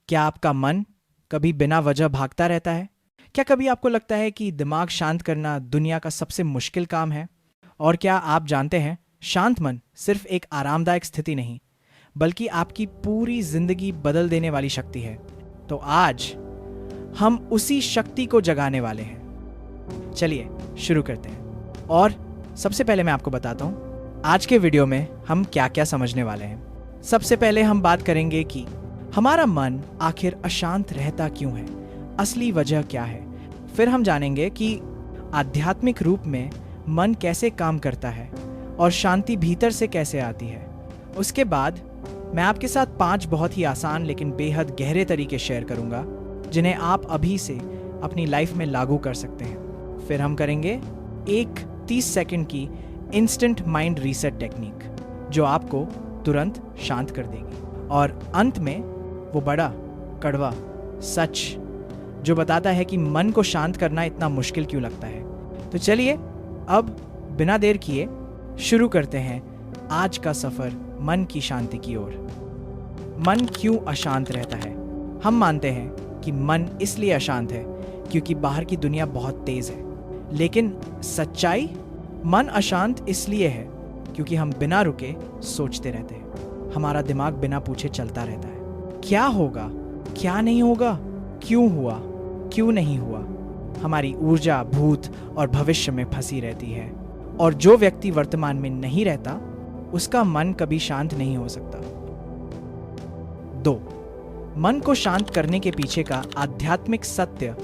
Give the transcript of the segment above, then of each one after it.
क्या आपका मन कभी बिना वजह भागता रहता है? क्या कभी आपको लगता है कि दिमाग शांत करना दुनिया का सबसे मुश्किल काम है? और क्या आप जानते हैं, शांत मन सिर्फ एक आरामदायक स्थिति नहीं, बल्कि आपकी पूरी जिंदगी बदल देने वाली शक्ति है। तो आज हम उसी शक्ति को जगाने वाले हैं। चलिए शुरू करते हैं। और सबसे पहले मैं आपको बताता हूँ आज के वीडियो में हम क्या क्या समझने वाले हैं। सबसे पहले हम बात करेंगे कि हमारा मन आखिर अशांत रहता क्यों है, असली वजह क्या है। फिर हम जानेंगे कि आध्यात्मिक रूप में मन कैसे काम करता है और शांति भीतर से कैसे आती है। उसके बाद मैं आपके साथ 5 बहुत ही आसान लेकिन बेहद गहरे तरीके शेयर करूंगा जिन्हें आप अभी से अपनी लाइफ में लागू कर सकते हैं। फिर हम करेंगे एक 30 सेकंड की इंस्टेंट माइंड रीसेट टेक्निक जो आपको तुरंत शांत कर देगी। और अंत में वो बड़ा कड़वा सच जो बताता है कि मन को शांत करना इतना मुश्किल क्यों लगता है। तो चलिए अब बिना देर किए शुरू करते हैं आज का सफर मन की शांति की ओर। मन क्यों अशांत रहता है? हम मानते हैं कि मन इसलिए अशांत है क्योंकि बाहर की दुनिया बहुत तेज है, लेकिन सच्चाई मन अशांत इसलिए है क्योंकि हम बिना रुके सोचते रहते हैं। हमारा दिमाग बिना पूछे चलता रहता है। क्या होगा, क्या नहीं होगा, क्यों हुआ, क्यों नहीं हुआ। हमारी ऊर्जा भूत और भविष्य में फंसी रहती है, और जो व्यक्ति वर्तमान में नहीं रहता उसका मन कभी शांत नहीं हो सकता। 2. मन को शांत करने के पीछे का आध्यात्मिक सत्य।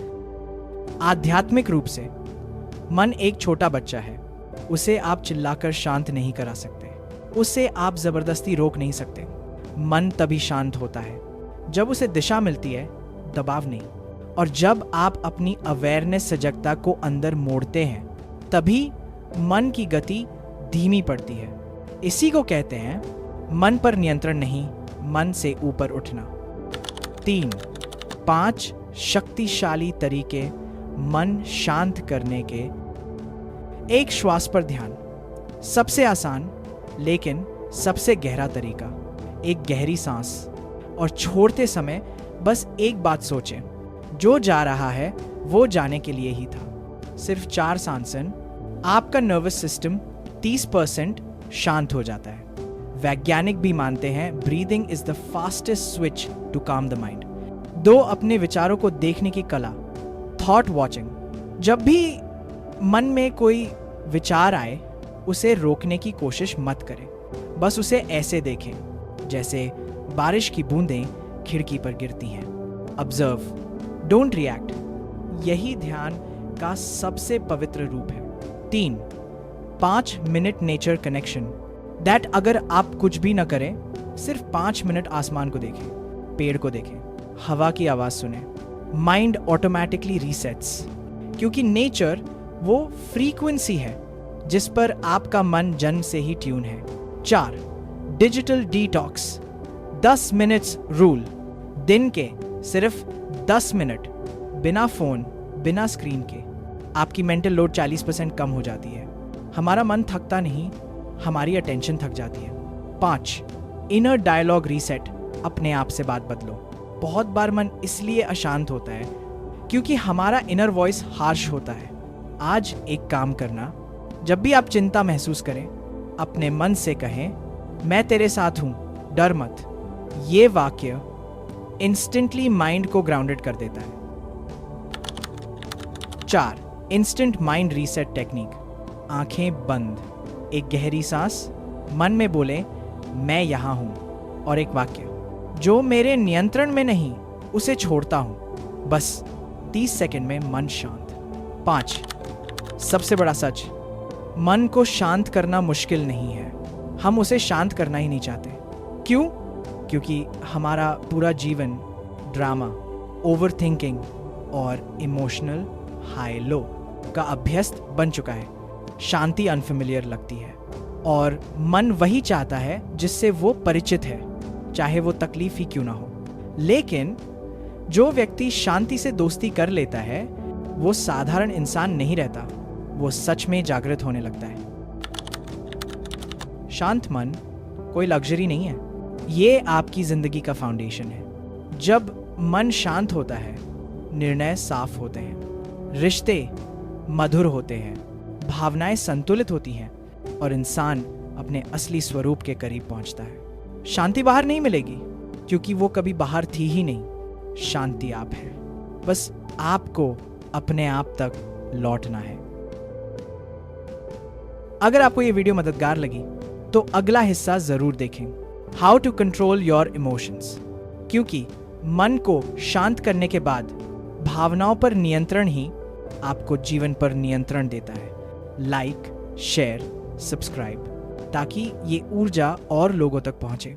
आध्यात्मिक रूप से मन एक छोटा बच्चा है। उसे आप चिल्लाकर शांत नहीं करा सकते, उसे आप जबरदस्ती रोक नहीं सकते। मन तभी शांत होता है जब उसे दिशा मिलती है, दबाव नहीं। और जब आप अपनी अवेयरनेस सजगता को अंदर मोड़ते हैं, तभी मन की गति धीमी पड़ती है। इसी को कहते हैं मन पर नियंत्रण नहीं, मन से ऊपर उठना। 3. 5 शक्तिशाली तरीके मन शांत करने के। 1. श्वास पर ध्यान। सबसे आसान लेकिन सबसे गहरा तरीका। एक गहरी सांस, और छोड़ते समय बस एक बात सोचें, जो जा रहा है वो जाने के लिए ही था। सिर्फ 4 सांसन, आपका नर्वस सिस्टम 30% शांत हो जाता है। वैज्ञानिक भी मानते हैं breathing is the fastest switch to calm the mind. 2. अपने विचारों को देखने की कला, थॉट वॉचिंग। जब भी मन में कोई विचार आए उसे रोकने की कोशिश मत करें, बस उसे ऐसे देखें जैसे बारिश की बूंदें खिड़की पर गिरती हैं। Observe, don't react. यही ध्यान का सबसे पवित्र रूप है। 3. 5 मिनट नेचर कनेक्शन। दैट अगर आप कुछ भी न करें, सिर्फ 5 मिनट आसमान को देखें, पेड़ को देखें, हवा की आवाज सुने, माइंड ऑटोमेटिकली रीसेट्स। क्योंकि नेचर वो फ्रीक्वेंसी है जिस पर आपका मन जन्म से ही ट्यून है। 4. Digital detox. 10 minutes rule. दिन के सिर्फ 10 मिनट बिना फोन, बिना स्क्रीन के आपकी मेंटल लोड 40% कम हो जाती है। हमारा मन थकता नहीं, हमारी अटेंशन थक जाती है। 5. Inner dialogue reset. अपने आप से बात बदलो। बहुत बार मन इसलिए अशांत होता है क्योंकि हमारा इनर वॉइस हार्श होता है। आज एक काम करना, जब भी आप चिंता महसूस करें, अपने मन से कहें, मैं तेरे साथ हूं, डर मत। ये वाक्य इंस्टेंटली माइंड को ग्राउंडेड कर देता है। 4. Instant mind reset technique. आंखें बंद, एक गहरी सांस, मन में बोले मैं यहां हूं, और एक वाक्य, जो मेरे नियंत्रण में नहीं उसे छोड़ता हूं। बस 30 सेकंड में मन शांत। 5. सबसे बड़ा सच, मन को शांत करना मुश्किल नहीं है, हम उसे शांत करना ही नहीं चाहते। क्यों? क्योंकि हमारा पूरा जीवन ड्रामा, ओवर थिंकिंग और इमोशनल हाई लो का अभ्यस्त बन चुका है। शांति अनफेमिलियर लगती है, और मन वही चाहता है जिससे वो परिचित है, चाहे वो तकलीफ ही क्यों ना हो। लेकिन जो व्यक्ति शांति से दोस्ती कर लेता है वो साधारण इंसान नहीं रहता, वो सच में जागृत होने लगता है। शांत मन कोई लग्जरी नहीं है, ये आपकी जिंदगी का फाउंडेशन है। जब मन शांत होता है, निर्णय साफ होते हैं, रिश्ते मधुर होते हैं, भावनाएं संतुलित होती हैं और इंसान अपने असली स्वरूप के करीब पहुंचता है। शांति बाहर नहीं मिलेगी, क्योंकि वो कभी बाहर थी ही नहीं। शांति आप है, बस आपको अपने आप तक लौटना है। अगर आपको ये वीडियो मददगार लगी तो अगला हिस्सा जरूर देखें, how to control your emotions, क्योंकि मन को शांत करने के बाद भावनाओं पर नियंत्रण ही आपको जीवन पर नियंत्रण देता है। लाइक, शेयर, सब्सक्राइब, ताकि ये ऊर्जा और लोगों तक पहुंचे।